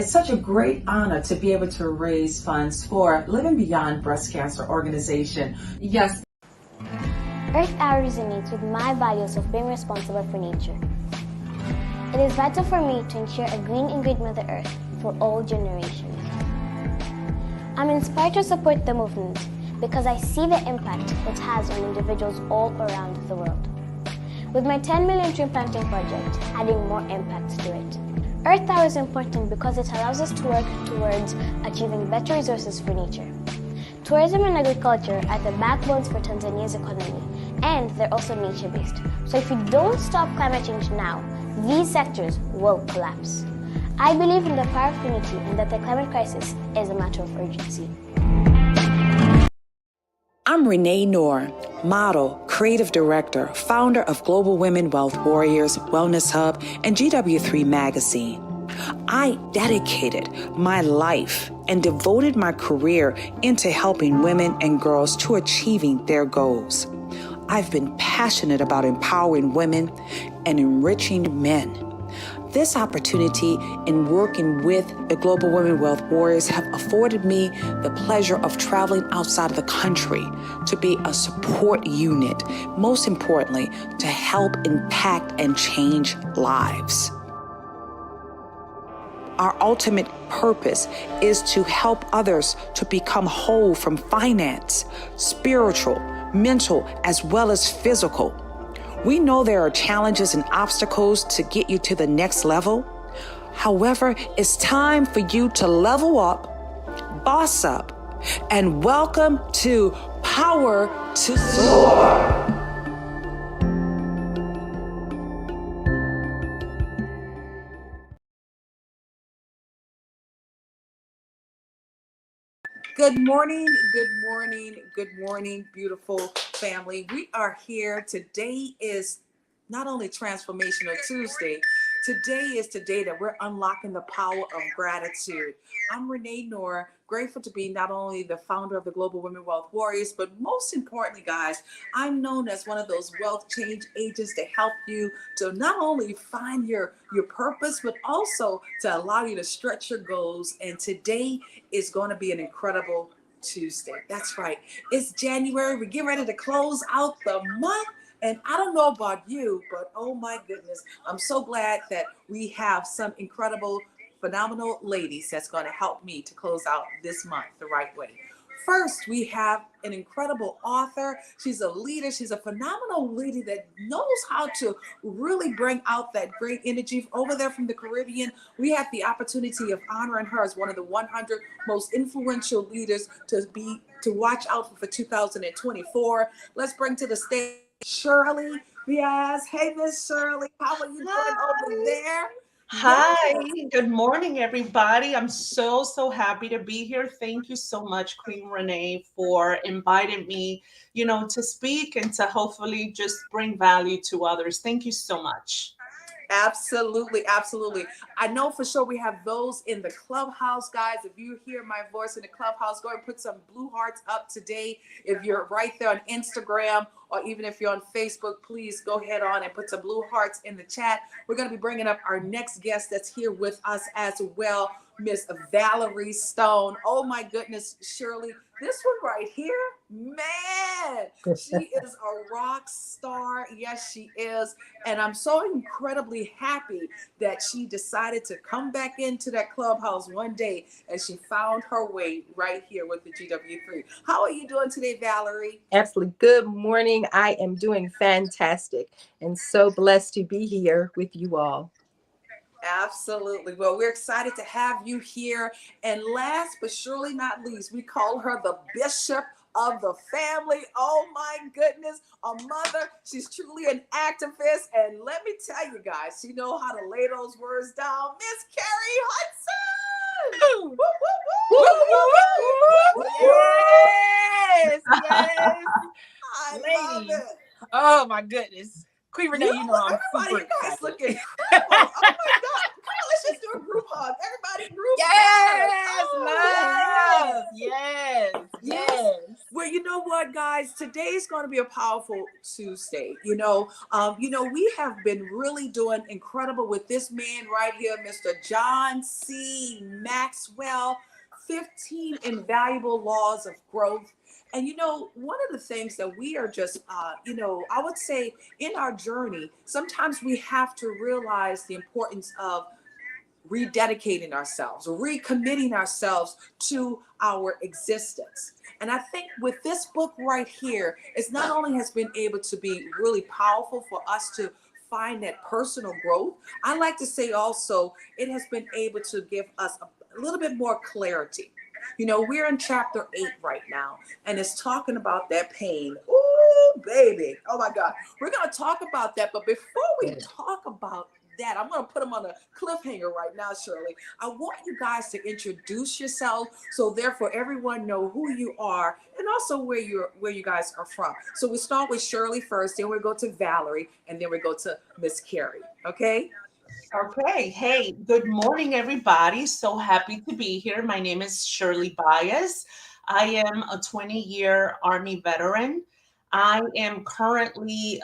It's such a great honor to be able to raise funds for Living Beyond Breast Cancer organization. Yes. Earth Hour resonates with my values of being responsible for nature. It is vital for me to ensure a green and great Mother Earth for all generations. I'm inspired to support the movement because I see the impact it has on individuals all around the world. With my 10 million tree planting project adding more impact to it. Earth Hour is important because it allows us to work towards achieving better resources for nature. Tourism and agriculture are the backbones for Tanzania's economy, and they're also nature-based. So if we don't stop climate change now, these sectors will collapse. I believe in the power of unity and that the climate crisis is a matter of urgency. I'm RENEE KNORR, model, creative director, founder of Global Women Wealth Warriors, Wellness Hub, and GW3 magazine. I dedicated my life and devoted my career into helping women and girls to achieving their goals. I've been passionate about empowering women and enriching men. This opportunity in working with the Global Women Wealth Warriors have afforded me the pleasure of traveling outside of the country to be a support unit, most importantly, to help impact and change lives. Our ultimate purpose is to help others to become whole from finance, spiritual, mental, as well as physical. We know there are challenges and obstacles to get you to the next level. However, it's time for you to level up, boss up, and welcome to Power to Soar. Good morning, good morning, good morning, beautiful family. We are here. Today is not only Transformational Tuesday, today is the day that we're unlocking the power of gratitude. I'm RENEE KNORR, grateful to be not only the founder of the Global Women Wealth Warriors, but most importantly, guys, I'm known as one of those wealth change agents to help you to not only find your purpose, but also to allow you to stretch your goals. And today is going to be an incredible Tuesday. That's right. It's January. We're getting ready to close out the month. And I don't know about you, but oh my goodness, I'm so glad that we have some incredible, phenomenal ladies that's going to help me to close out this month the right way. First, we have an incredible author. She's a leader. She's a phenomenal lady that knows how to really bring out that great energy over there from the Caribbean. We have the opportunity of honoring her as one of the 100 most influential leaders to watch out for 2024. Let's bring to the stage SHIRLEY. BAEZ. Hey, Miss SHIRLEY, how are you doing over there? Hi, good morning, everybody. I'm so happy to be here. Thank you so much, Queen RENEE, for inviting me, to speak and to hopefully just bring value to others. Thank you so much. Absolutely, absolutely. I know for sure we have those in the clubhouse, guys. If you hear my voice in the clubhouse, go and put some blue hearts up today. If you're right there on Instagram, or even if you're on Facebook, please go ahead on and put some blue hearts in the chat. We're going to be bringing up our next guest that's here with us as well, Miss Valerie Stone. Oh my goodness, Shirley, this one right here, man, she is a rock star. Yes, she is. And I'm so incredibly happy that she decided to come back into that clubhouse one day and she found her way right here with the GW3. How are you doing today, Valerie? Absolutely. Good morning. I am doing fantastic and so blessed to be here with you all. Absolutely. Well, we're excited to have you here. And last but surely not least, we call her the Bishop of the family. Oh my goodness, a mother. She's truly an activist. And let me tell you guys, she knows how to lay those words down. Miss CARRIE HUDSON. Woo, woo, woo. Yes, yes. I love Ladies. it. Oh my goodness. Queen RENEE, I'm everybody, super you guys excited. look incredible. Oh my God. Come on, let's just do a group hug. Everybody group Yes, hug. Oh, love. Yes, yes. Well, But you know what, guys? Today is going to be a powerful Tuesday. We have been really doing incredible with this man right here, Mr. John C. Maxwell, 15 Invaluable Laws of Growth. And one of the things that we are just, I would say in our journey, sometimes we have to realize the importance of rededicating ourselves, recommitting ourselves to our existence. And I think with this book right here, it's not only has been able to be really powerful for us to find that personal growth, I like to say also it has been able to give us a little bit more clarity. We're in chapter 8 right now, and it's talking about that pain. Ooh, baby. Oh my God. We're going to talk about that. But before we talk about that, I'm going to put them on a cliffhanger right now, Shirley. I want you guys to introduce yourself, so therefore everyone know who you are and also where you guys are from. So we start with Shirley first, then we go to Valerie, and then we go to Miss Carrie. Okay? Okay. Hey, good morning, everybody. So happy to be here. My name is Shirley BAEZ. I am a 20-year Army veteran. I am currently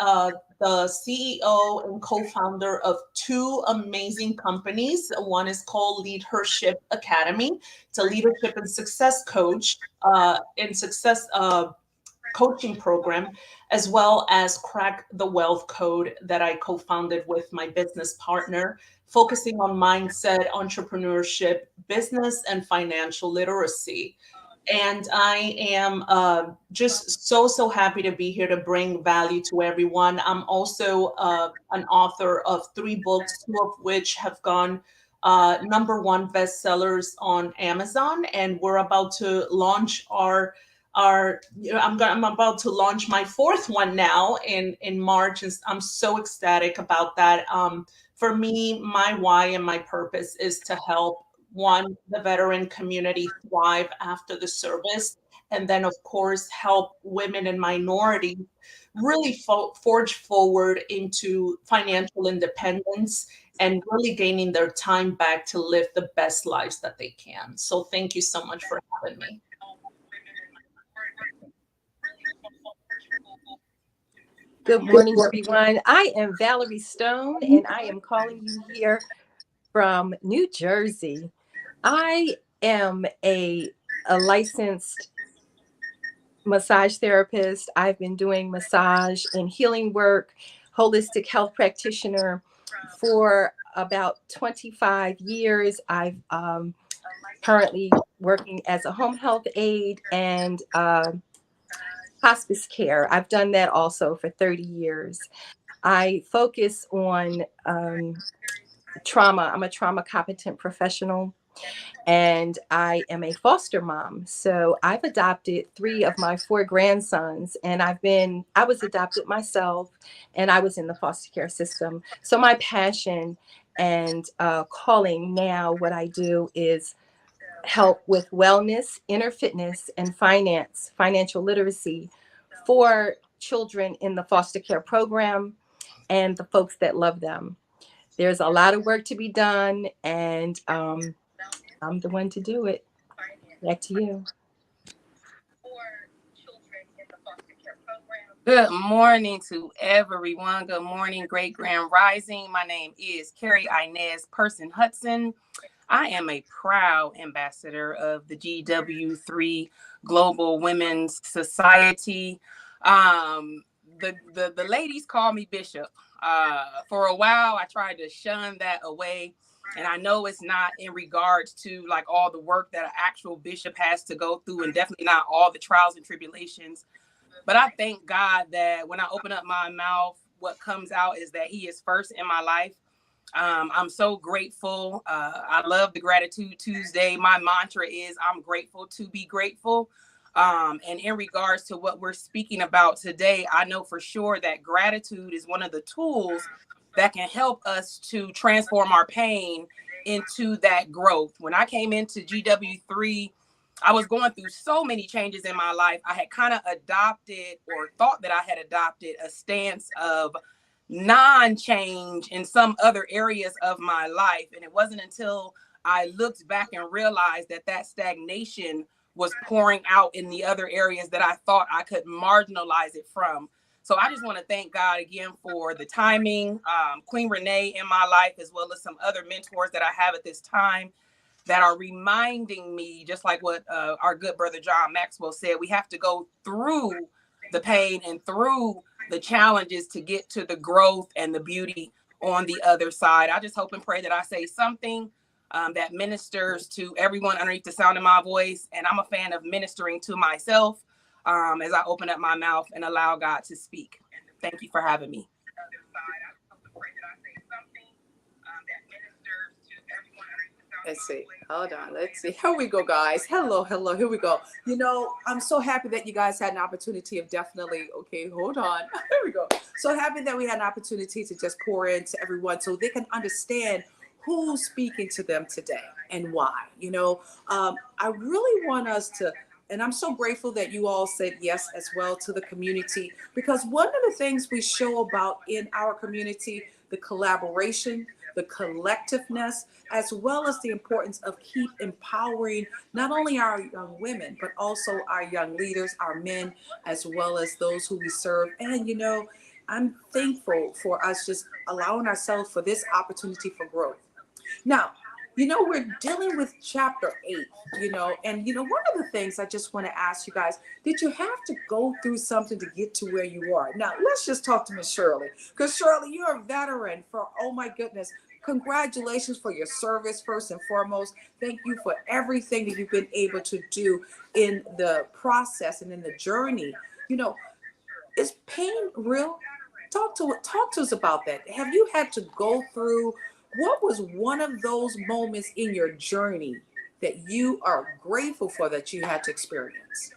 the CEO and co-founder of 2 amazing companies. One is called Leadership Academy. It's a leadership and success coach and success coaching program, as well as Crack the Wealth Code that I co-founded with my business partner, focusing on mindset, entrepreneurship, business, and financial literacy. And I am just so happy to be here to bring value to everyone. I'm also an author of 3 books, 2 of which have gone #1 bestsellers on Amazon, and we're about to launch I'm about to launch my 4th one now in March, and I'm so ecstatic about that. For me, my why and my purpose is to help the veteran community thrive after the service, and then of course help women and minorities really forge forward into financial independence and really gaining their time back to live the best lives that they can. So thank you so much for having me. Good morning, everyone. I am Valerie Stone, and I am calling you here from New Jersey. I am a licensed massage therapist. I've been doing massage and healing work, holistic health practitioner for about 25 years. I've currently working as a home health aide and hospice care. I've done that also for 30 years. I focus on trauma. I'm a trauma competent professional, and I am a foster mom. So I've adopted 3 of my 4 grandsons, and I was adopted myself, and I was in the foster care system. So my passion and calling now, what I do is help with wellness, inner fitness, and financial literacy for children in the foster care program and the folks that love them. There's a lot of work to be done, and I'm the one to do it. Back to you. Good morning to everyone. Good morning, Great Grand Rising. My name is Carrie Inez Person Hudson. I am a proud ambassador of the GW3 Global Women's Society. The ladies call me Bishop. For a while, I tried to shun that away. And I know it's not in regards to like all the work that an actual bishop has to go through, and definitely not all the trials and tribulations. But I thank God that when I open up my mouth, what comes out is that He is first in my life. I'm so grateful. I love the Gratitude Tuesday. My mantra is I'm grateful to be grateful. And in regards to what we're speaking about today, I know for sure that gratitude is one of the tools that can help us to transform our pain into that growth. When I came into GW3, I was going through so many changes in my life. I had kind of adopted, or thought that I had adopted, a stance of non-change in some other areas of my life. And it wasn't until I looked back and realized that stagnation was pouring out in the other areas that I thought I could marginalize it from. So I just want to thank God again for the timing, Queen Renee in my life, as well as some other mentors that I have at this time that are reminding me, just like what our good brother John Maxwell said, we have to go through the pain and through the challenges to get to the growth and the beauty on the other side. I just hope and pray that I say something that ministers to everyone underneath the sound of my voice. And I'm a fan of ministering to myself as I open up my mouth and allow God to speak. Thank you for having me. Let's see. Hold on. Let's see. Here we go, guys. Hello, hello. Here we go. You know, I'm so happy that you guys had an opportunity of definitely, okay, hold on. Here we go. So happy that we had an opportunity to just pour into everyone so they can understand who's speaking to them today and why. You know, I really want us to, and I'm so grateful that you all said yes as well to the community, because one of the things we show about in our community, the collaboration, the collectiveness, as well as the importance of keep empowering not only our young women, but also our young leaders, our men, as well as those who we serve. And, you know, I'm thankful for us just allowing ourselves for this opportunity for growth. Now, you know, we're dealing with chapter 8, you know, and, you know, one of the things I just want to ask you guys, did you have to go through something to get to where you are? Now, let's just talk to Miss Shirley, because Shirley, you're a veteran for, oh my goodness, congratulations for your service, first and foremost. Thank you for everything that you've been able to do in the process and in the journey. You know, is pain real? Talk to us about that. Have you had to go through, what was one of those moments in your journey that you are grateful for that you had to experience?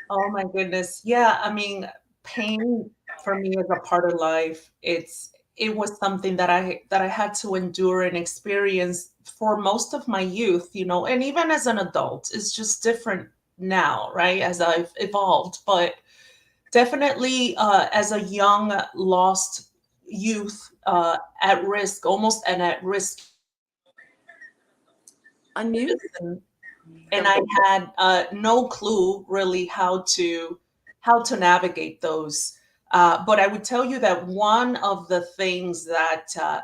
Oh my goodness. Yeah, I mean, pain for me is a part of life. It was something that I had to endure and experience for most of my youth, you know, and even as an adult. It's just different now, right? As I've evolved, but definitely as a young lost youth, at risk, almost an at risk. Unmute. And I had no clue really how to navigate those. But I would tell you that one of the things that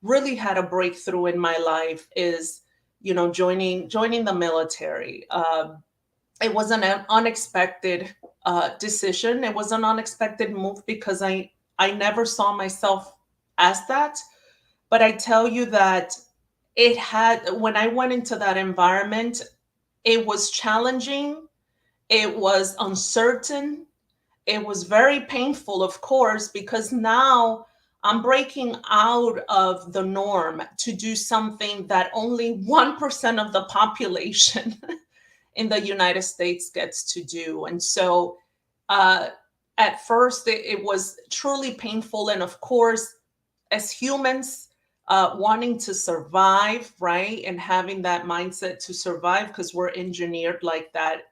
really had a breakthrough in my life is, you know, joining the military. It was an unexpected decision. It was an unexpected move because I never saw myself as that. But I tell you that when I went into that environment, it was challenging. It was uncertain. It was very painful, of course, because now I'm breaking out of the norm to do something that only 1% of the population in the United States gets to do. And so at first, it was truly painful. And of course, as humans, wanting to survive, right? And having that mindset to survive, because we're engineered like that.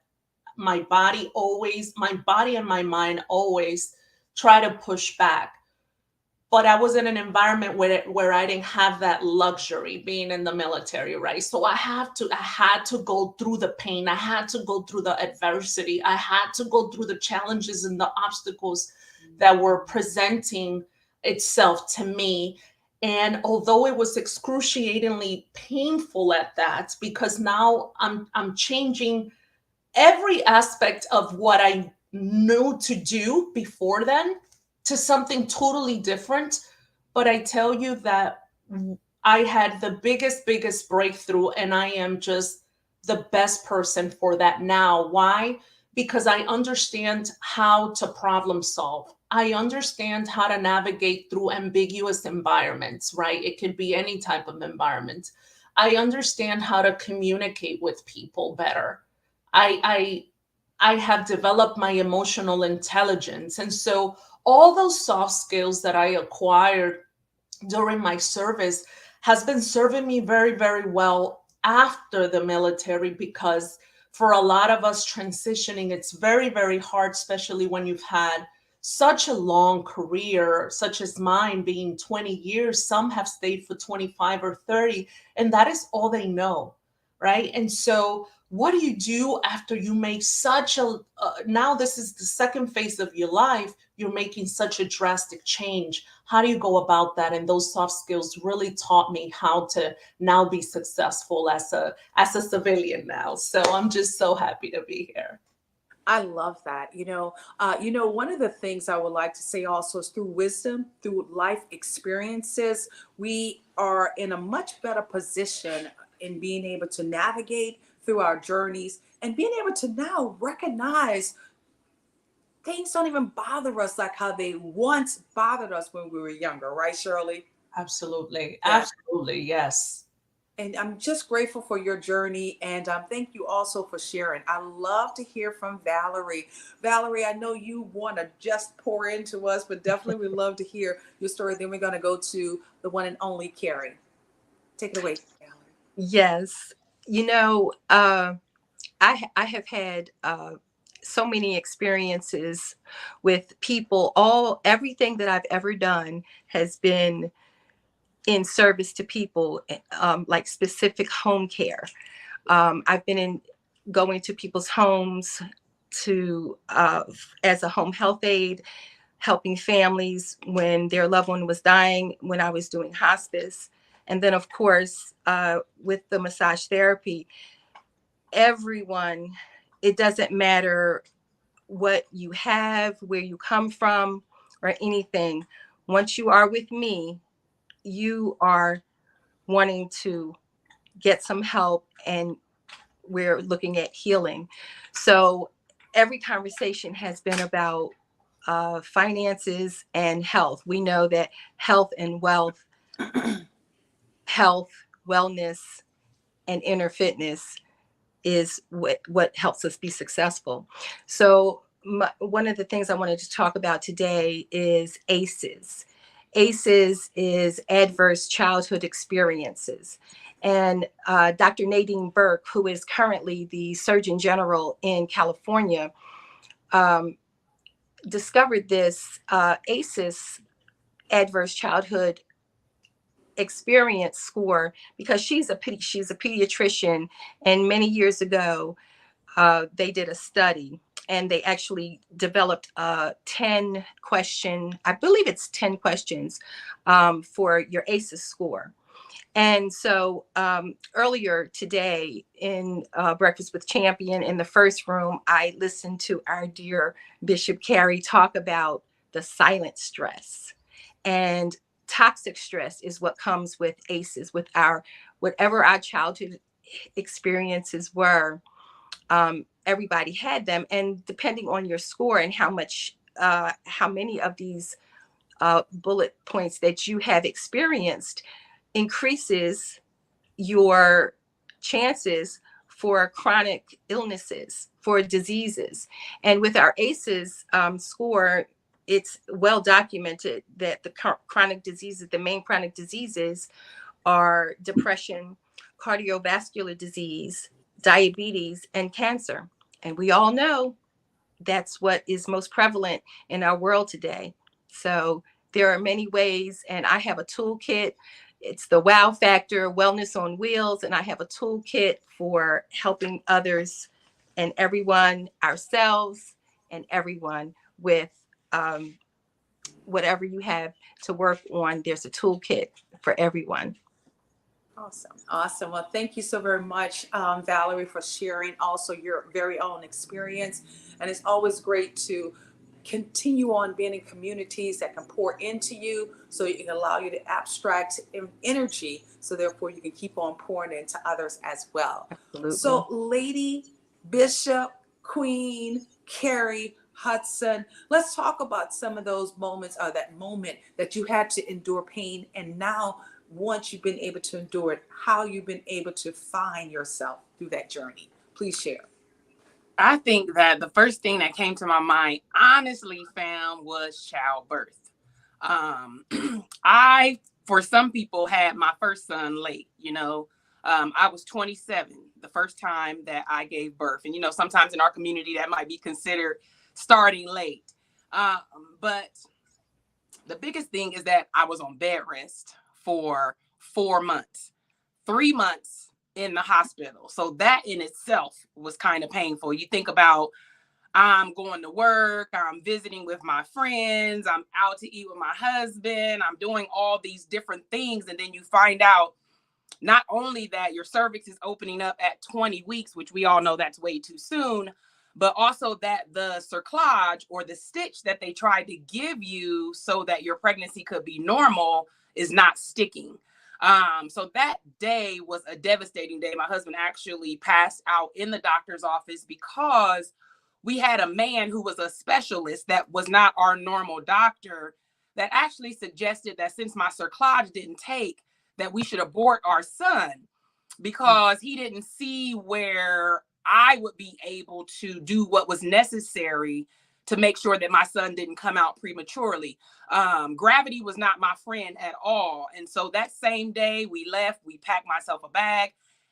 My body and my mind always try to push back. But I was in an environment where I didn't have that luxury being in the military, right? So I had to go through the pain. I had to go through the adversity. I had to go through the challenges and the obstacles that were presenting itself to me. And although it was excruciatingly painful at that, because now I'm changing every aspect of what I knew to do before then to something totally different. But I tell you that I had the biggest breakthrough, and I am just the best person for that now. Why? Because I understand how to problem solve. I understand how to navigate through ambiguous environments, right? It could be any type of environment. I understand how to communicate with people better. I have developed my emotional intelligence. And so all those soft skills that I acquired during my service has been serving me very, very well after the military, because for a lot of us transitioning, it's very, very hard, especially when you've had such a long career, such as mine being 20 years. Some have stayed for 25 or 30, and that is all they know, right? And so what do you do after you make such a, now this is the second phase of your life, you're making such a drastic change. How do you go about that? And those soft skills really taught me how to now be successful as a civilian now. So I'm just so happy to be here. I love that. One of the things I would like to say also is through wisdom, through life experiences, we are in a much better position in being able to navigate through our journeys and being able to now recognize things don't even bother us like how they once bothered us when we were younger, right, Shirley? Absolutely. Yeah. Absolutely. Yes. And I'm just grateful for your journey. And thank you also for sharing. I love to hear from Valerie. Valerie, I know you want to just pour into us, but definitely we'd love to hear your story. Then we're going to go to the one and only Carrie. Take it away, Valerie. Yes. I have had so many experiences with people. Everything that I've ever done has been in service to people, like specific home care. I've been going to people's homes to as a home health aide, helping families when their loved one was dying, when I was doing hospice. And then, of course, with the massage therapy, everyone, it doesn't matter what you have, where you come from, or anything. Once you are with me, you are wanting to get some help, and we're looking at healing. So every conversation has been about finances and health. We know that health and wealth, health, wellness, and inner fitness is what helps us be successful. So one of the things I wanted to talk about today is ACEs. ACEs is adverse childhood experiences. And Dr. Nadine Burke, who is currently the Surgeon General in California, discovered this ACEs, adverse childhood experience score, because she's a pediatrician, and many years ago they did a study, and they actually developed a 10 question, I believe it's 10 questions for your ACEs score. And so earlier today in Breakfast with Champion, in the first room, I listened to our dear Bishop Carrie talk about the silent stress. And toxic stress is what comes with ACEs, with whatever our childhood experiences were. Everybody had them, and depending on your score and how many of these bullet points that you have experienced increases your chances for chronic illnesses, for diseases. And with our ACEs score, it's well documented that the chronic diseases, the main chronic diseases, are depression, cardiovascular disease, diabetes, and cancer. And we all know that's what is most prevalent in our world today. So there are many ways, and I have a toolkit. It's the Wow Factor, Wellness on Wheels, and I have a toolkit for helping others and everyone, ourselves and everyone, with whatever you have to work on. There's a toolkit for everyone. Awesome. Well, thank you so very much, Valerie, for sharing also your very own experience. And it's always great to continue on being in communities that can pour into you, so it can allow you to abstract energy, so therefore you can keep on pouring into others as well. Absolutely. So Lady, Bishop, Queen, Carrie, Hudson, let's talk about some of those moments, or that moment that you had to endure pain, and now once you've been able to endure it, how you've been able to find yourself through that journey. Please share. I think that the first thing that came to my mind, honestly, fam, was childbirth. I, for some people, had my first son late. I was 27 the first time that I gave birth. And, sometimes in our community that might be considered starting late. But the biggest thing is that I was on bed rest for 4 months. 3 months in the hospital. So that in itself was kind of painful. You think about, I'm going to work, I'm visiting with my friends, I'm out to eat with my husband, I'm doing all these different things. And then you find out not only that your cervix is opening up at 20 weeks, which we all know that's way too soon, but also that the cerclage or the stitch that they tried to give you so that your pregnancy could be normal is not sticking. So that day was a devastating day. My husband actually passed out in the doctor's office because we had a man who was a specialist that was not our normal doctor that actually suggested that since my cerclage didn't take, that we should abort our son because he didn't see where I would be able to do what was necessary to make sure that my son didn't come out prematurely. Gravity was not my friend at all. And so that same day we left, we packed myself a bag,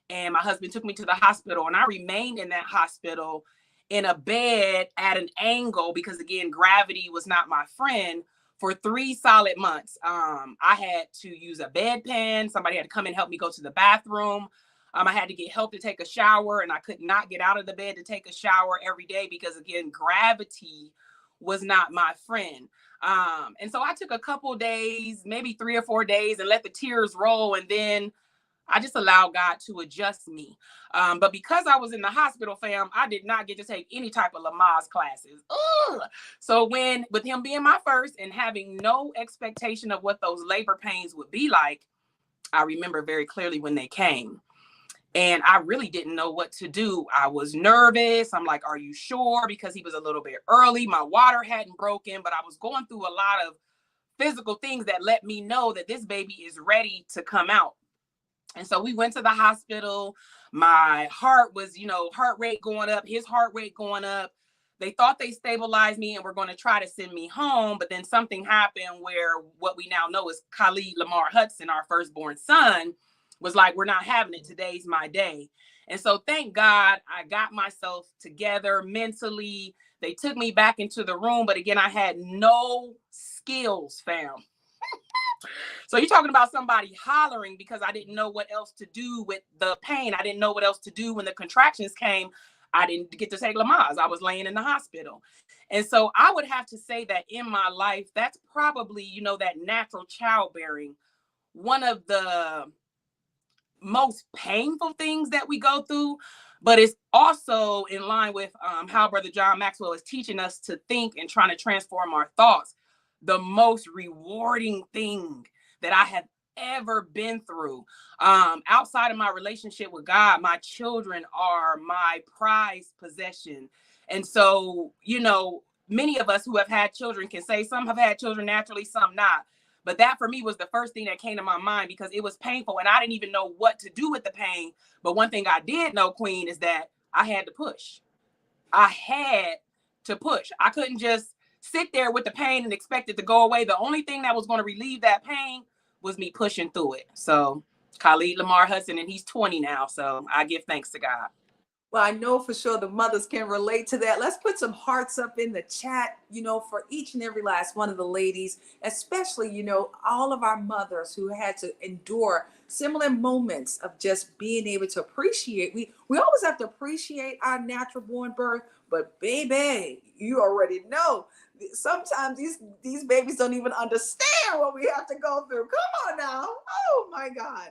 and my husband took me to the hospital, and I remained in that hospital in a bed at an angle because, again, gravity was not my friend for 3 solid months. I had to use a bedpan. Somebody had to come and help me go to the bathroom. I had to get help to take a shower, and I could not get out of the bed to take a shower every day because, again, gravity was not my friend. And so I took a couple days, maybe 3 or 4 days, and let the tears roll. And then I just allowed God to adjust me. But because I was in the hospital, fam, I did not get to take any type of Lamaze classes. Ugh. So with him being my first and having no expectation of what those labor pains would be like, I remember very clearly when they came. And I really didn't know what to do. I was nervous. I'm like, are you sure? Because he was a little bit early. My water hadn't broken, but I was going through a lot of physical things that let me know that this baby is ready to come out. And so we went to the hospital. My heart was, heart rate going up, his heart rate going up. They thought they stabilized me and were going to try to send me home. But then something happened where what we now know is Khalid Lamar Hudson, our firstborn son, was like, we're not having it. Today's my day. And so thank God I got myself together mentally. They took me back into the room. But again, I had no skills, fam. So you're talking about somebody hollering because I didn't know what else to do with the pain. I didn't know what else to do when the contractions came. I didn't get to take Lamaze. I was laying in the hospital. And so I would have to say that in my life, that's probably, that natural childbearing, one of the most painful things that we go through, but it's also in line with how Brother John Maxwell is teaching us to think and trying to transform our thoughts. The most rewarding thing that I have ever been through. Outside of my relationship with God, my children are my prized possession. And so, many of us who have had children can say some have had children naturally, some not. But that for me was the first thing that came to my mind because it was painful and I didn't even know what to do with the pain. But one thing I did know, Queen, is that I had to push. I had to push. I couldn't just sit there with the pain and expect it to go away. The only thing that was going to relieve that pain was me pushing through it. So Khalid Lamar Hudson, and he's 20 now. So I give thanks to God. Well, I know for sure the mothers can relate to that. Let's put some hearts up in the chat, for each and every last one of the ladies, especially, all of our mothers who had to endure similar moments of just being able to appreciate. We always have to appreciate our natural born birth, but baby, you already know. Sometimes these babies don't even understand what we have to go through. Come on now. Oh my God.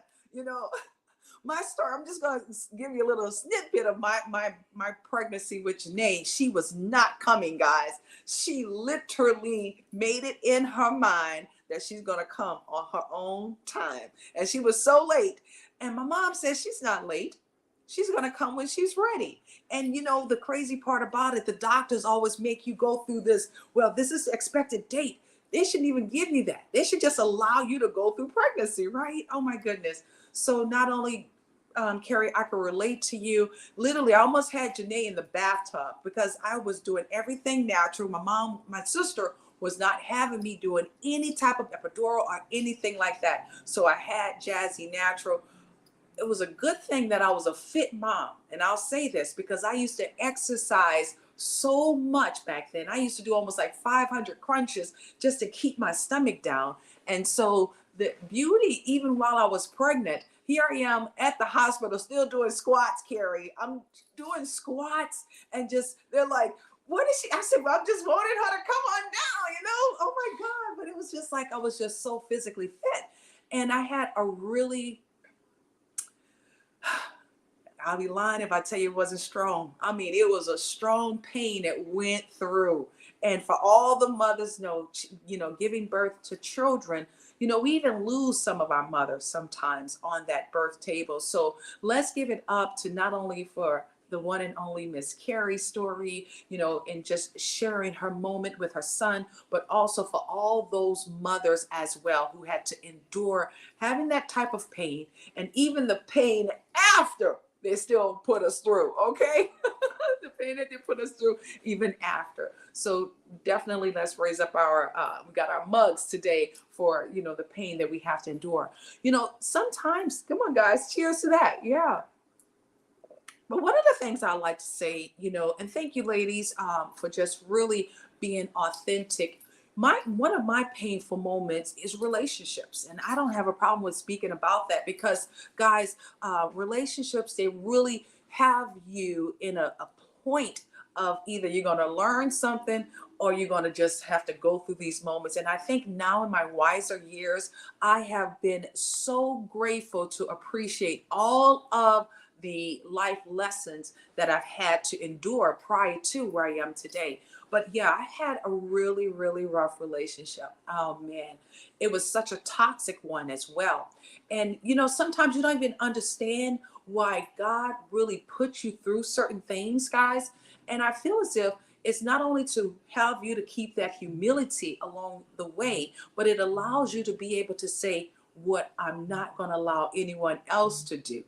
My story, I'm just going to give you a little snippet of my pregnancy with Janae. She was not coming, guys. She literally made it in her mind that she's going to come on her own time. And she was so late. And my mom says she's not late. She's going to come when she's ready. And the crazy part about it, the doctors always make you go through this. Well, this is the expected date. They shouldn't even give you that. They should just allow you to go through pregnancy, right? Oh my goodness. So not only Carrie, I can relate to you. Literally, I almost had Janae in the bathtub because I was doing everything natural. My sister was not having me doing any type of epidural or anything like that. So I had Jazzy natural. It was a good thing that I was a fit mom. And I'll say this because I used to exercise so much back then. I used to do almost like 500 crunches just to keep my stomach down. And so the beauty, even while I was pregnant, here I am at the hospital still doing squats, Carrie. I'm doing squats and just, they're like, what is she? I said, well, I'm just wanting her to come on down, you know? Oh my God. But it was just like, I was just so physically fit. And I had a really, I'll be lying if I tell you it wasn't strong. I mean, it was a strong pain that went through. And for all the mothers know, you know, giving birth to children, you know, we even lose some of our mothers sometimes on that birth table. So let's give it up to not only for the one and only Miss Carrie's story, you know, and just sharing her moment with her son, but also for all those mothers as well who had to endure having that type of pain, and even the pain after they still put us through, okay? The pain that they put us through even after. So definitely let's raise up our, we got our mugs today for, you know, the pain that we have to endure. You know, sometimes, come on guys, cheers to that, yeah. But one of the things I like to say, you know, and thank you ladies for just really being authentic. One of my painful moments is relationships. And I don't have a problem with speaking about that because guys, relationships, they really have you in a point of either you're going to learn something or you're going to just have to go through these moments. And I think now in my wiser years, I have been so grateful to appreciate all of the life lessons that I've had to endure prior to where I am today. But yeah, I had a really, really rough relationship. Oh man, it was such a toxic one as well. And you know, sometimes you don't even understand why God really put you through certain things, guys. And I feel as if it's not only to help you to keep that humility along the way, but it allows you to be able to say what I'm not going to allow anyone else to do.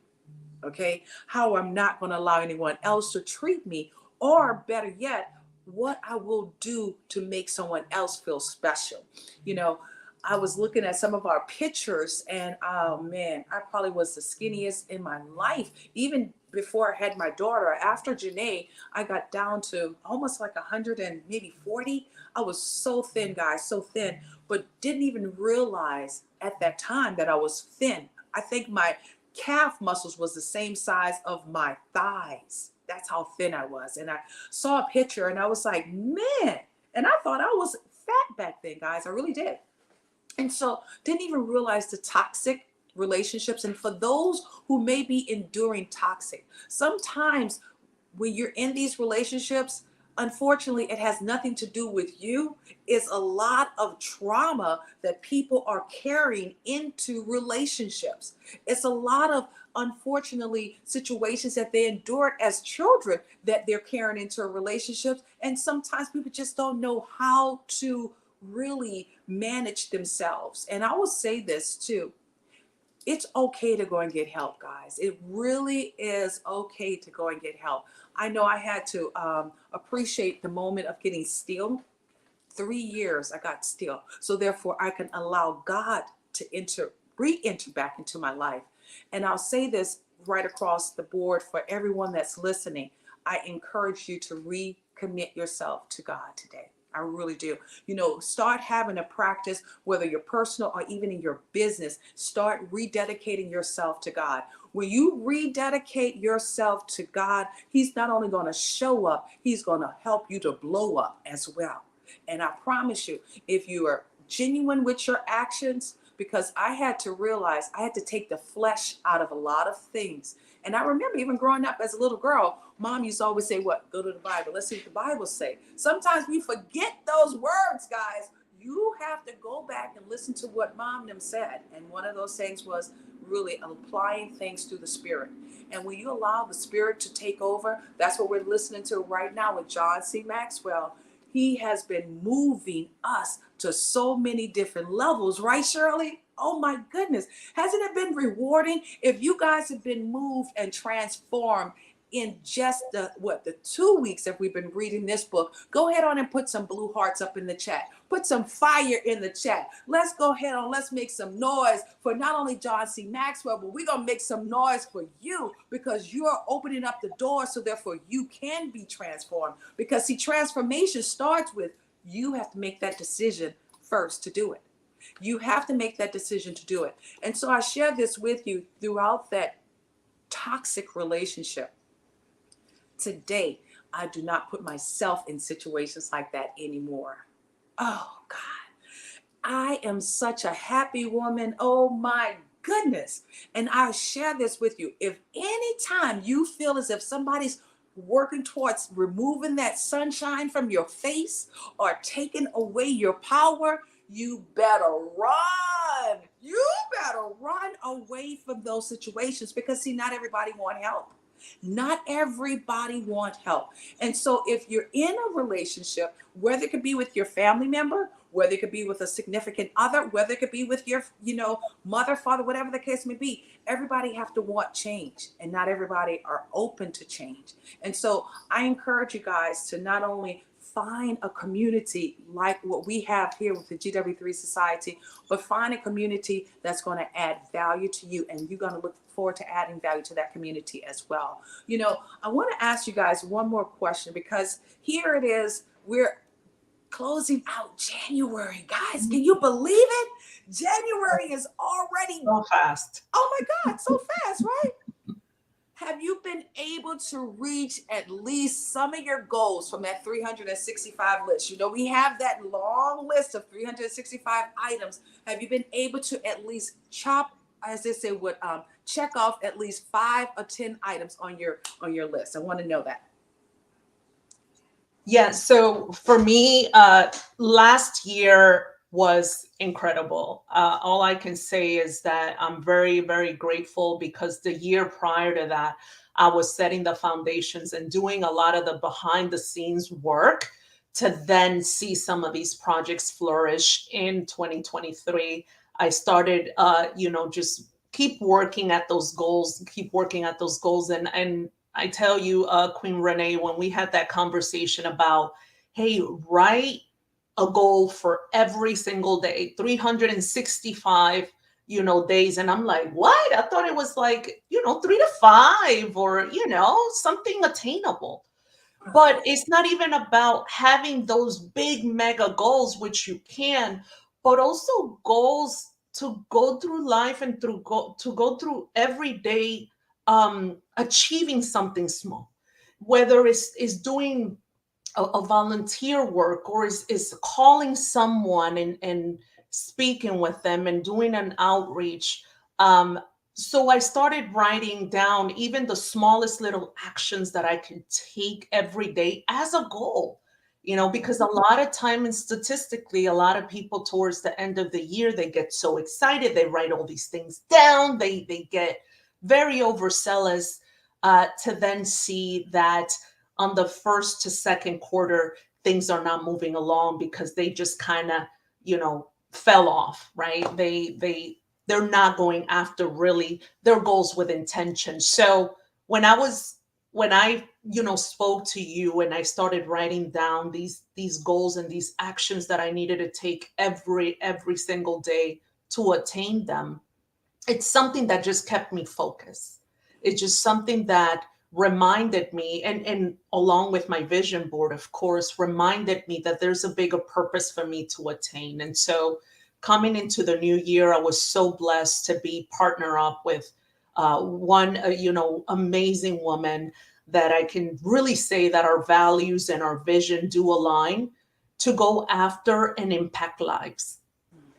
Okay, how I'm not going to allow anyone else to treat me, or better yet, what I will do to make someone else feel special. You know, I was looking at some of our pictures and oh man, I probably was the skinniest in my life. Even before I had my daughter, after Janae, I got down to almost like 100 and maybe 40. I was so thin, guys, so thin, but didn't even realize at that time that I was thin. I think my calf muscles was the same size of my thighs. That's how thin I was. And I saw a picture and I was like, man, and I thought I was fat back then, guys. I really did. And so didn't even realize the toxic relationships. And for those who may be enduring toxic, sometimes when you're in these relationships, unfortunately, it has nothing to do with you. It's a lot of trauma that people are carrying into relationships. It's a lot of, unfortunately, situations that they endured as children that they're carrying into relationships. And sometimes people just don't know how to really manage themselves. And I will say this too. It's okay to go and get help, guys. It really is okay to go and get help. I know I had to appreciate the moment of getting still. 3 years I got still. So therefore I can allow God to re-enter back into my life. And I'll say this right across the board for everyone that's listening. I encourage you to recommit yourself to God today. I really do. You know, start having a practice, whether you're personal or even in your business, start rededicating yourself to God. When you rededicate yourself to God, He's not only going to show up, He's going to help you to blow up as well. And I promise you, if you are genuine with your actions, because I had to realize I had to take the flesh out of a lot of things. And I remember even growing up as a little girl, Mom used to always say, what? Go to the Bible. Let's see what the Bible say. Sometimes we forget those words, guys. You have to go back and listen to what Mom them said. And one of those things was really applying things through the Spirit. And when you allow the Spirit to take over, that's what we're listening to right now with John C. Maxwell. He has been moving us to so many different levels, right, Shirley? Oh my goodness. Hasn't it been rewarding? If you guys have been moved and transformed in just the 2 weeks that we've been reading this book, go ahead on and put some blue hearts up in the chat. Put some fire in the chat. Let's go ahead on. Let's make some noise for not only John C. Maxwell, but we're going to make some noise for you because you're opening up the door so therefore you can be transformed. Because see, transformation starts with you have to make that decision first to do it. You have to make that decision to do it. And so I share this with you throughout that toxic relationship. Today, I do not put myself in situations like that anymore. Oh, God. I am such a happy woman. Oh, my goodness. And I share this with you. If anytime you feel as if somebody's working towards removing that sunshine from your face or taking away your power, you better run. You better run away from those situations, because see, not everybody wants help. Not everybody wants help. And so if you're in a relationship, whether it could be with your family member, whether it could be with a significant other, whether it could be with your, mother, father, whatever the case may be, everybody have to want change, and not everybody are open to change. And so I encourage you guys to not only find a community like what we have here with the GW3 Society, but find a community that's going to add value to you, and you're going to look forward to adding value to that community as well. I want to ask you guys one more question, because here it is, we're closing out January, guys. Can you believe it? January is already so fast. Oh my God, so fast, right? Have you been able to reach at least some of your goals from that 365 list? We have that long list of 365 items. Have you been able to at least as they say, check off at least 5 or 10 items on your list? I want to know that. Yeah, so for me, last year was incredible. All I can say is that I'm very, very grateful, because the year prior to that, I was setting the foundations and doing a lot of the behind the scenes work to then see some of these projects flourish in 2023. I started, just keep working at those goals, And I tell you, Queen Renee, when we had that conversation about, hey, write a goal for every single day, 365, days. And I'm like, what? I thought it was like, 3 to 5 or, something attainable. But it's not even about having those big mega goals, which you can, but also goals to go through life and to go through every day, achieving something small, whether it's doing a volunteer work, or is calling someone and speaking with them and doing an outreach. So I started writing down even the smallest little actions that I can take every day as a goal, because a lot of time, and statistically, a lot of people towards the end of the year, they get so excited, they write all these things down, they get very overzealous, to then see that on the first to second quarter, things are not moving along because they just kind of, fell off, right? They're not going after really their goals with intention. So when I spoke to you and I started writing down these goals and these actions that I needed to take every single day to attain them, it's something that just kept me focused. It's just something that reminded me, and along with my vision board, of course, reminded me that there's a bigger purpose for me to attain. And so coming into the new year, I was so blessed to be partner up with one, amazing woman that I can really say that our values and our vision do align to go after and impact lives.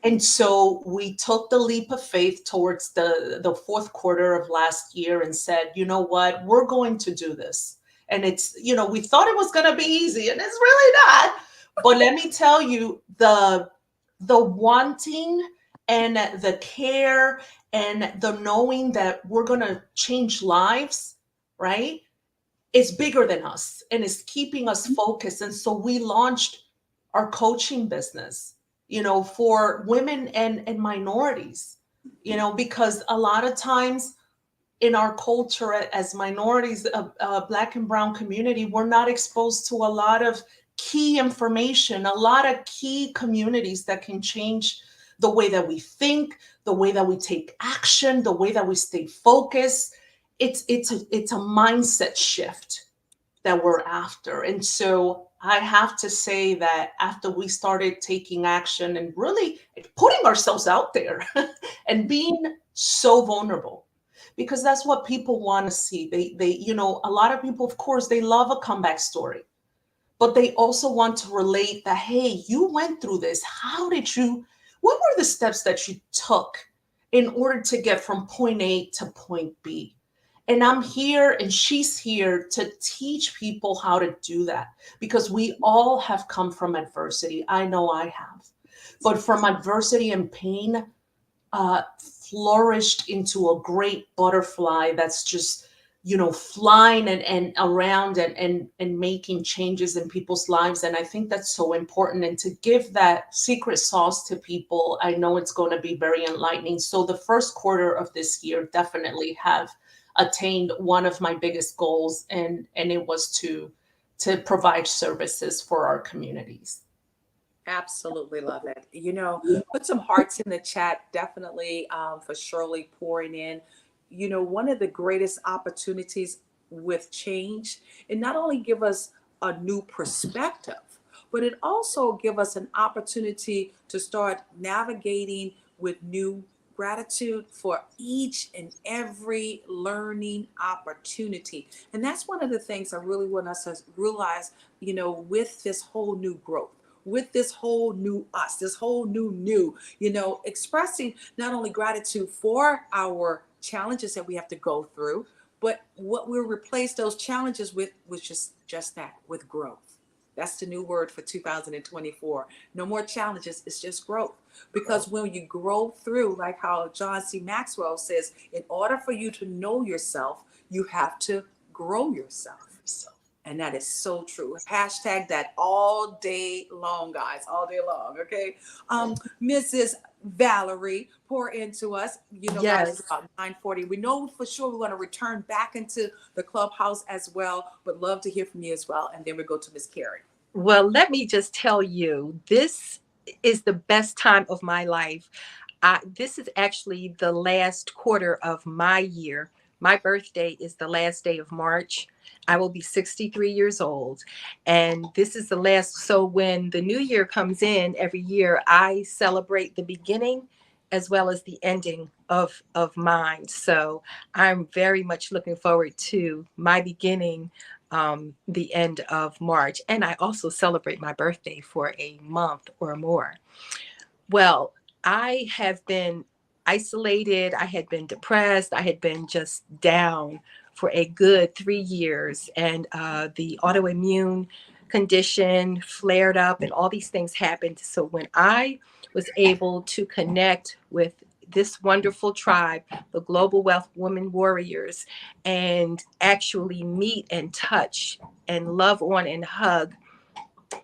And so we took the leap of faith towards the fourth quarter of last year and said, you know what, we're going to do this. And it's, we thought it was going to be easy, and it's really not. But let me tell you, the wanting and the care and the knowing that we're going to change lives, right? It's bigger than us, and it's keeping us focused. And so we launched our coaching business, for women and minorities, because a lot of times in our culture as minorities, Black and Brown community, we're not exposed to a lot of key information, a lot of key communities that can change the way that we think, the way that we take action, the way that we stay focused. It's a mindset shift that we're after. And so I have to say that after we started taking action and really putting ourselves out there and being so vulnerable, because that's what people want to see. You know, a lot of people, of course, they love a comeback story, but they also want to relate that, hey, you went through this. What were the steps that you took in order to get from point A to point B? And I'm here and she's here to teach people how to do that, because we all have come from adversity. I know I have. But from adversity and pain, flourished into a great butterfly that's just, you know, flying and around and making changes in people's lives. And I think that's so important. And to give that secret sauce to people, I know it's going to be very enlightening. So the first quarter of this year definitely have attained one of my biggest goals, and it was to provide services for our communities. Absolutely love it. You know, put some hearts in the chat, definitely, for Shirley pouring in. You know, one of the greatest opportunities with change, and not only give us a new perspective, but it also give us an opportunity to start navigating with new gratitude for each and every learning opportunity. And that's one of the things I really want us to realize, you know, with this whole new growth, with this whole new us, this whole new, you know, expressing not only gratitude for our challenges that we have to go through, but what we'll replace those challenges with, which is just that, with growth. That's the new word for 2024. No more challenges, it's just growth. Because when you grow through, like how John C. Maxwell says, in order for you to know yourself, you have to grow yourself. And that is so true. Hashtag that all day long, guys, all day long. Okay. Mrs. Valerie, pour into us. You know, guys, it's about 9:40. We know for sure we're going to return back into the clubhouse as well, but love to hear from you as well. And then we go to Miss Carrie. Well, let me just tell you, this is the best time of my life. This is actually the last quarter of my year. My birthday is the last day of March. I will be 63 years old. And this is the last. So when the new year comes in every year, I celebrate the beginning as well as the ending of mine. So I'm very much looking forward to my beginning, the end of March. And I also celebrate my birthday for a month or more. Well, I have been isolated. I had been depressed. I had been just down for a good 3 years. And the autoimmune condition flared up and all these things happened. So when I was able to connect with this wonderful tribe, the Global Wealth Women Warriors, and actually meet and touch and love on and hug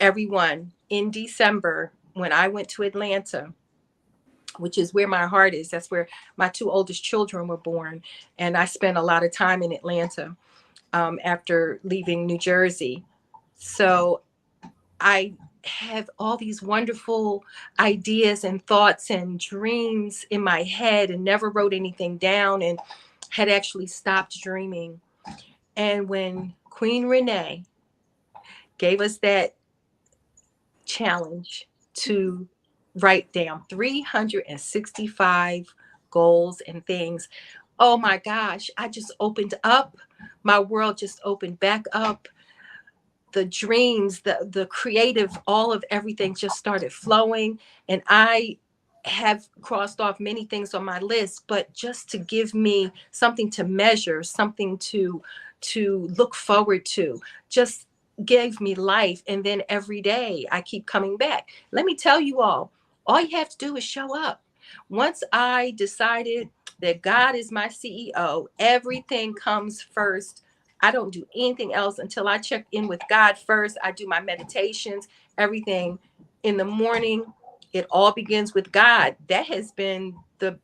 everyone in December, when I went to Atlanta, which is where my heart is. That's where my 2 oldest children were born. And I spent a lot of time in Atlanta after leaving New Jersey. So I have all these wonderful ideas and thoughts and dreams in my head, and never wrote anything down, and had actually stopped dreaming. And when Queen RENEE gave us that challenge to write down 365 goals and things, oh my gosh, I just opened up. My world just opened back up. The dreams, the creative, all of everything just started flowing. And I have crossed off many things on my list, but just to give me something to measure, something to look forward to, just gave me life. And then every day I keep coming back. Let me tell you all you have to do is show up. Once I decided that God is my CEO, everything comes first. I don't do anything else until I check in with God first. I do my meditations, everything in the morning. It all begins with God. That has been the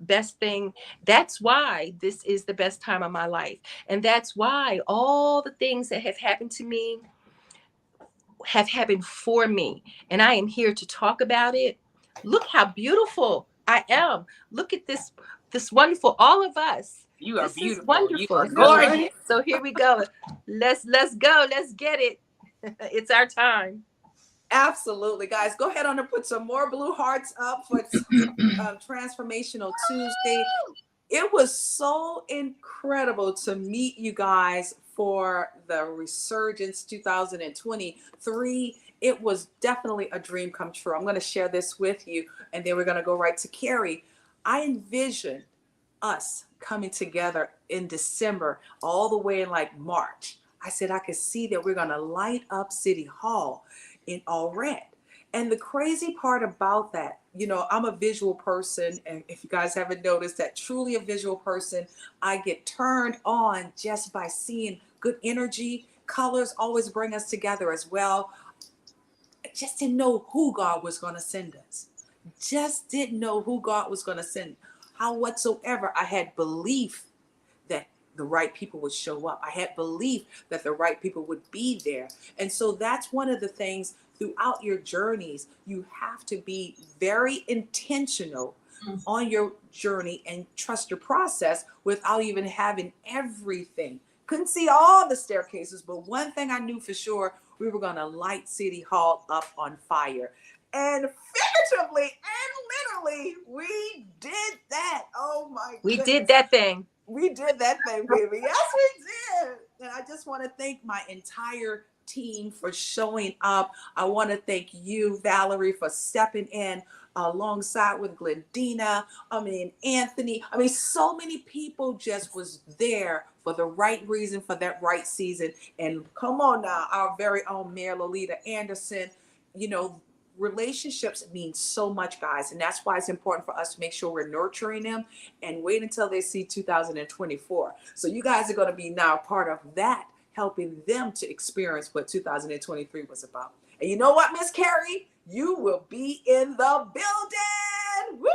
best thing. That's why this is the best time of my life. And that's why all the things that have happened to me have happened for me. And I am here to talk about it. Look how beautiful I am. Look at this wonderful, all of us. You are this beautiful. Is wonderful. You are gorgeous. So here we go. Let's go. Let's get it. It's our time. Absolutely, guys. Go ahead on and put some more blue hearts up for Transformational Tuesday. It was so incredible to meet you guys for the Resurgence 2023. It was definitely a dream come true. I'm going to share this with you, and then we're going to go right to Carrie. I envision us coming together in December, all the way in like March. I said I could see that we're going to light up City Hall in all red. And the crazy part about that, you know, I'm a visual person. And if you guys haven't noticed that, truly a visual person, I get turned on just by seeing good energy. Colors always bring us together as well. I just didn't know who God was going to send us. Just didn't know who God was going to send. How whatsoever I had belief that the right people would show up. I had belief that the right people would be there. And so that's one of the things throughout your journeys. You have to be very intentional on your journey and trust your process without even having everything. Couldn't see all the staircases, but one thing I knew for sure, we were going to light City Hall up on fire. And figuratively and literally, we did that. Oh my We goodness. did that thing. We did that thing, baby. Yes, we did. And I just want to thank my entire team for showing up. I want to thank you, Valerie, for stepping in alongside with Glendina. Anthony. So many people just was there for the right reason, for that right season. And come on now, our very own Mayor Lolita Anderson. You know, relationships mean so much, guys, and that's why it's important for us to make sure we're nurturing them and wait until they see 2024. So you guys are going to be now part of that, helping them to experience what 2023 was about. And you know what, Miss Carrie, you will be in the building. Woo!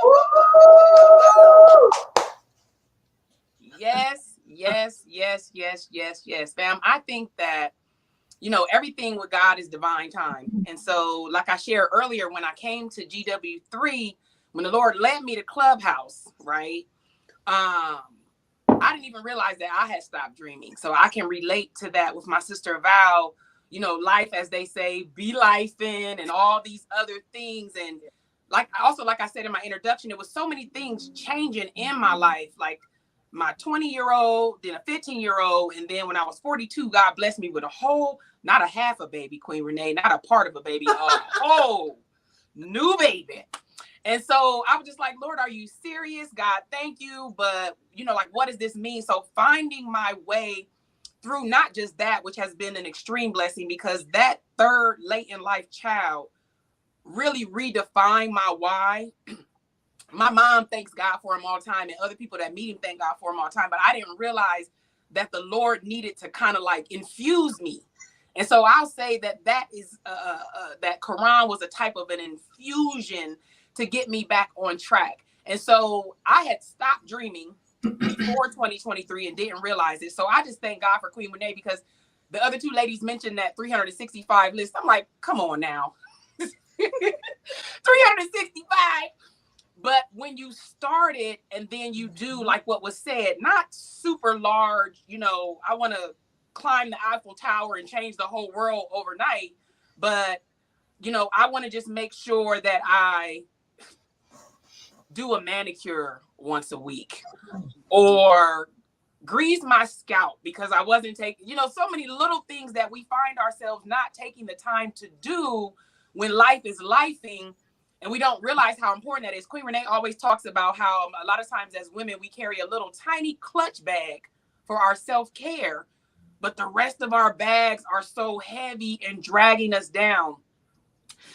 Yes, fam. I think that, you know, everything with God is divine time. And so, like I shared earlier, when I came to GW3, when the Lord led me to Clubhouse, right? I didn't even realize that I had stopped dreaming. So I can relate to that with my sister Val, you know, life, as they say, be life-in and all these other things. And like I said in my introduction, there was so many things changing in my life, like my 20-year-old, then a 15-year-old. And then when I was 42, God blessed me with a whole, not a half a baby, Queen Renee, not a part of a baby, a whole new baby. And so I was just like, Lord, are you serious? God, thank you. But, you know, like, what does this mean? So finding my way through not just that, which has been an extreme blessing, because that third late in life child really redefined my why. My mom thanks God for him all the time, and other people that meet him thank God for him all the time. But I didn't realize that the Lord needed to kind of like infuse me. And so I'll say that is that Quran was a type of an infusion to get me back on track. And so I had stopped dreaming before 2023 and didn't realize it. So I just thank God for Queen Renee, because the other two ladies mentioned that 365 list. I'm like, come on now. 365. But when you start it and then you do like what was said, not super large, you know, I want to climb the Eiffel Tower and change the whole world overnight. But, you know, I want to just make sure that I do a manicure once a week or grease my scalp because I wasn't taking, you know, so many little things that we find ourselves not taking the time to do when life is lifing. And we don't realize how important that is. Queen Renee always talks about how a lot of times as women, we carry a little tiny clutch bag for our self-care, but the rest of our bags are so heavy and dragging us down.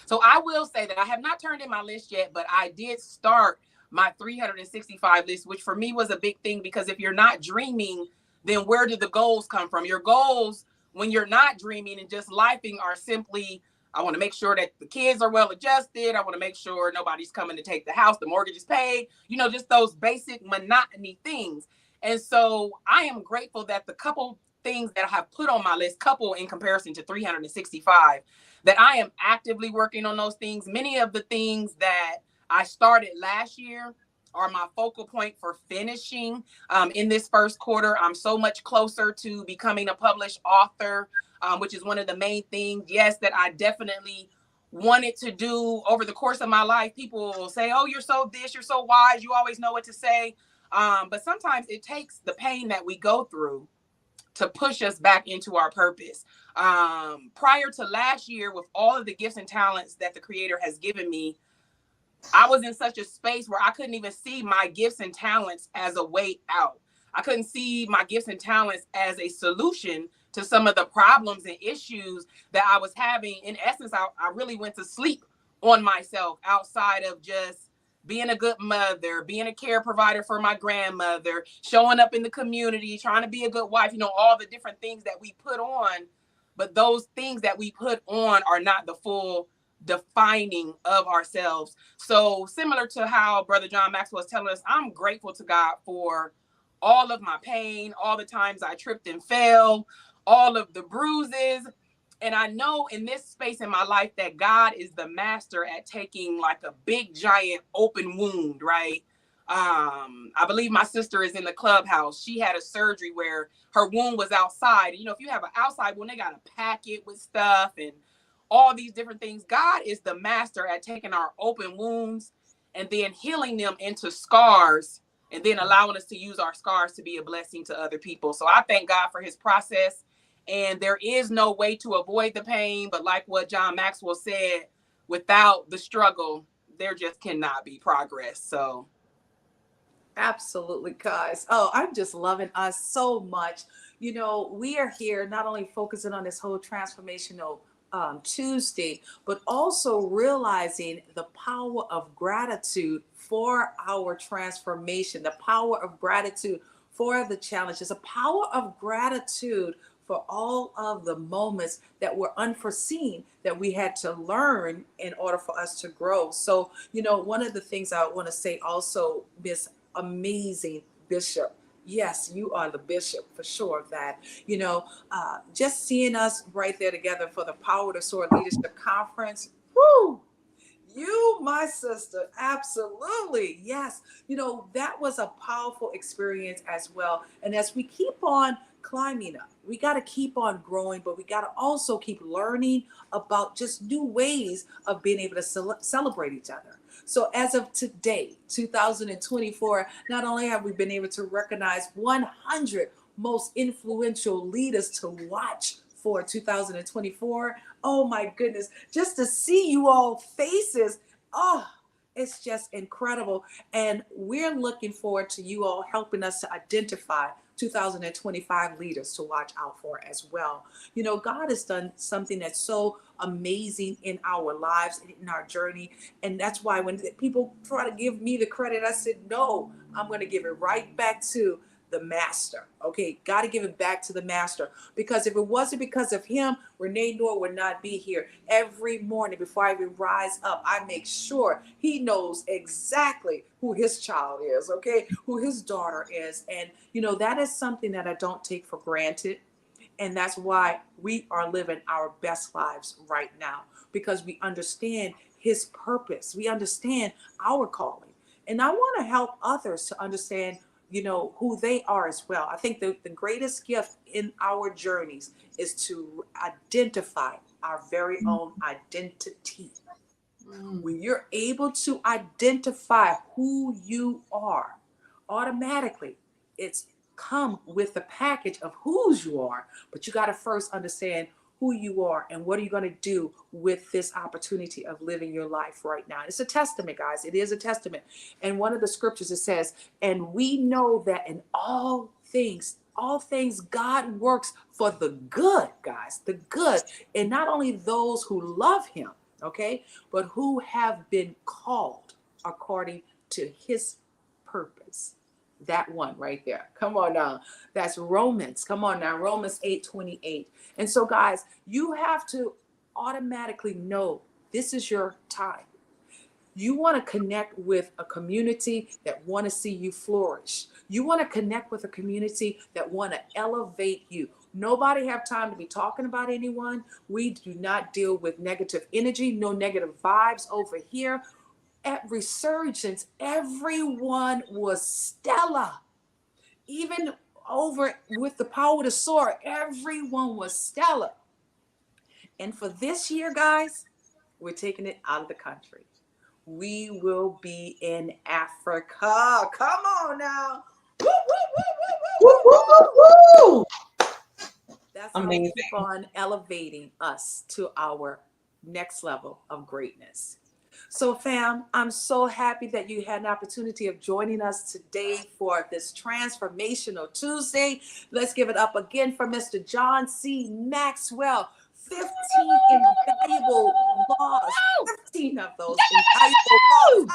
So I will say that I have not turned in my list yet, but I did start my 365 list, which for me was a big thing, because if you're not dreaming, then where do the goals come from? Your goals, when you're not dreaming and just lifing, are simply, I want to make sure that the kids are well adjusted. I want to make sure nobody's coming to take the house. The mortgage is paid, you know, just those basic monotony things. And so I am grateful that the couple things that I have put on my list, couple in comparison to 365, that I am actively working on those things. Many of the things that I started last year are my focal point for finishing in this first quarter. I'm so much closer to becoming a published author. which is one of the main things, yes, that I definitely wanted to do over the course of my life. People will say, oh, you're so this, you're so wise, you always know what to say. But sometimes it takes the pain that we go through to push us back into our purpose. Prior to last year, with all of the gifts and talents that the Creator has given me, I was in such a space where I couldn't even see my gifts and talents as a way out. I couldn't see my gifts and talents as a solution to some of the problems and issues that I was having. In essence, I really went to sleep on myself outside of just being a good mother, being a care provider for my grandmother, showing up in the community, trying to be a good wife, all the different things that we put on. But those things that we put on are not the full defining of ourselves. So similar to how Brother John Maxwell was telling us, I'm grateful to God for all of my pain, all the times I tripped and fell, all of the bruises. And I know in this space in my life that God is the master at taking like a big, giant open wound, right? I believe my sister is in the clubhouse. She had a surgery where her wound was outside. If you have an outside wound, they got to pack it with stuff and all these different things. God is the master at taking our open wounds and then healing them into scars and then allowing us to use our scars to be a blessing to other people. So I thank God for his process. And there is no way to avoid the pain. But like what John Maxwell said, without the struggle, there just cannot be progress. So. Absolutely, guys. Oh, I'm just loving us so much. We are here not only focusing on this whole transformational Tuesday, but also realizing the power of gratitude for our transformation, the power of gratitude for the challenges, the power of gratitude for all of the moments that were unforeseen that we had to learn in order for us to grow. So, one of the things I want to say also, Miss Amazing Bishop, yes, you are the bishop for sure of that. Just seeing us right there together for the Power to Soar Leadership Conference. Woo! You, my sister, absolutely. Yes. That was a powerful experience as well. And as we keep on climbing up, we got to keep on growing, but we got to also keep learning about just new ways of being able to celebrate each other. So as of today, 2024, not only have we been able to recognize 100 most influential leaders to watch for 2024, oh my goodness, just to see you all faces, oh, it's just incredible. And we're looking forward to you all helping us to identify 2025 leaders to watch out for as well. God has done something that's so amazing in our lives and in our journey. And that's why when people try to give me the credit, I said, no, I'm going to give it right back to the master. Okay, got to give it back to the master, because if it wasn't because of him, RENEE KNORR would not be here. Every morning before I even rise up, I make sure he knows exactly who his child is, okay, who his daughter is. And that is something that I don't take for granted. And that's why we are living our best lives right now, because we understand his purpose. We understand our calling. And I want to help others to understand who they are as well. I think the greatest gift in our journeys is to identify our very own identity. When you're able to identify who you are, automatically it's come with the package of whose you are, but you got to first understand who you are and what are you going to do with this opportunity of living your life right now. It's a testament, guys. It is a testament. And one of the scriptures, it says, and we know that in all things God works for the good, guys, the good. And not only those who love him, okay, but who have been called according to his purpose. That one right there. Come on now. That's Romans. Come on now. Romans 8:28. And so, guys, you have to automatically know this is your time. You want to connect with a community that want to see you flourish. You want to connect with a community that want to elevate you. Nobody have time to be talking about anyone. We do not deal with negative energy, no negative vibes over here. At Resurgence, everyone was stellar. Even over with the Power to Soar, everyone was stellar. And for this year, guys, we're taking it out of the country. We will be in Africa. Come on now. Woo, woo, woo, woo, woo, woo, woo, woo. That's how we keep on elevating us to our next level of greatness. So fam, I'm so happy that you had an opportunity of joining us today for this Transformational Tuesday. Let's give it up again for Mr. John C. Maxwell. 15 invaluable laws, 15 of those invaluable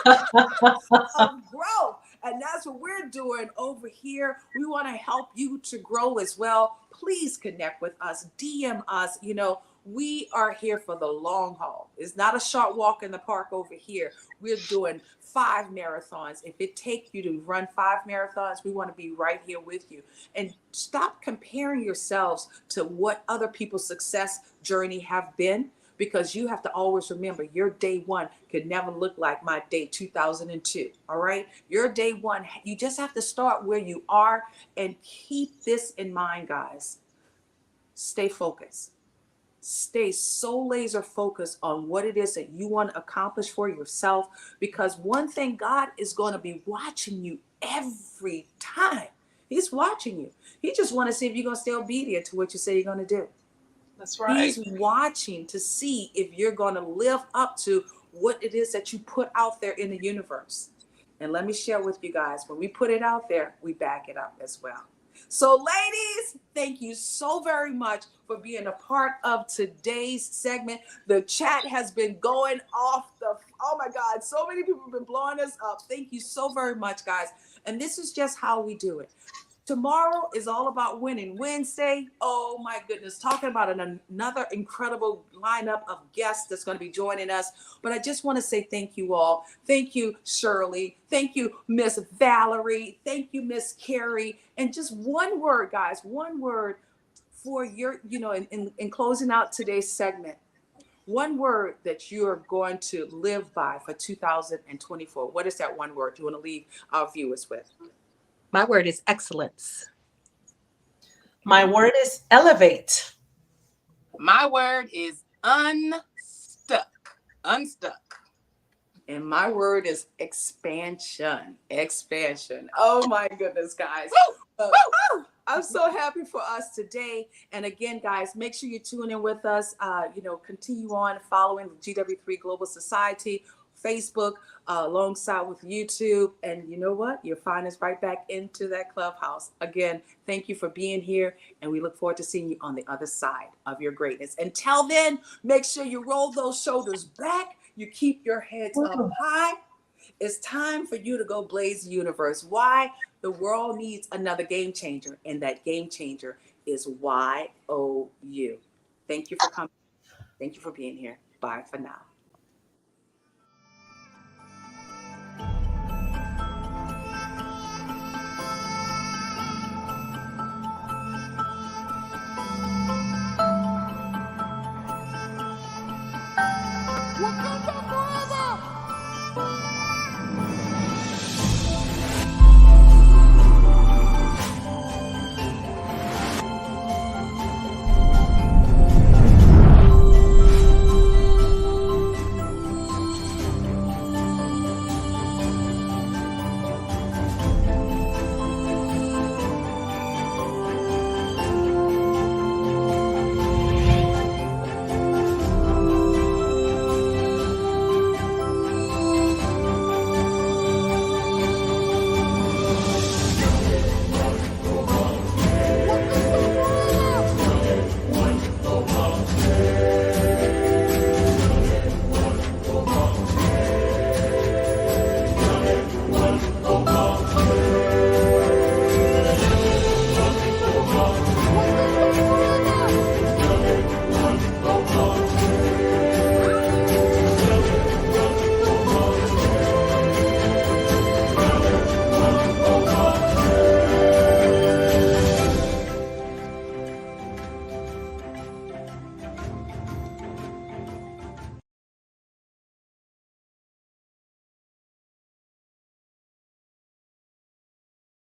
laws of growth. And that's what we're doing over here. We want to help you to grow as well. Please connect with us, DM us. You know, we are here for the long haul. It's not a short walk in the park over here. We're doing 5 marathons. If it takes you to run 5 marathons, we want to be right here with you. And stop comparing yourselves to what other people's success journey have been, because you have to always remember your day one could never look like my day 2002. All right. Your day one, you just have to start where you are and keep this in mind, guys. Stay focused. Stay so laser focused on what it is that you want to accomplish for yourself, because one thing, God is going to be watching you every time. He's watching you. He just want to see if you're going to stay obedient to what you say you're going to do. That's right. He's watching to see if you're going to live up to what it is that you put out there in the universe. And let me share with you guys, when we put it out there, we back it up as well. So ladies, thank you so very much for being a part of today's segment. The chat has been going off the, oh my God, so many people have been blowing us up. Thank you so very much, guys. And this is just how we do it. Tomorrow is all about Winning Wednesday. Oh my goodness, talking about another incredible lineup of guests that's going to be joining us. But I just want to say thank you all. Thank you, Shirley. Thank you, Miss Valerie. Thank you, Miss Carrie. And just one word, guys, one word for your, you know, in closing out today's segment. One word that you're going to live by for 2024. What is that one word you want to leave our viewers with? My word is excellence. My word is elevate. My word is unstuck. Unstuck. And my word is expansion. Expansion. Oh my goodness, guys. I'm so happy for us today. And again, guys, make sure you tune in with us. You know, continue on following the GW3 Global Society, Facebook, alongside with YouTube. And you know what? You'll find us right back into that clubhouse. Again, thank you for being here. And we look forward to seeing you on the other side of your greatness. Until then, make sure you roll those shoulders back. You keep your heads up high. It's time for you to go blaze the universe. Why? The world needs another game changer. And that game changer is YOU. Thank you for coming. Thank you for being here. Bye for now. Wakanda!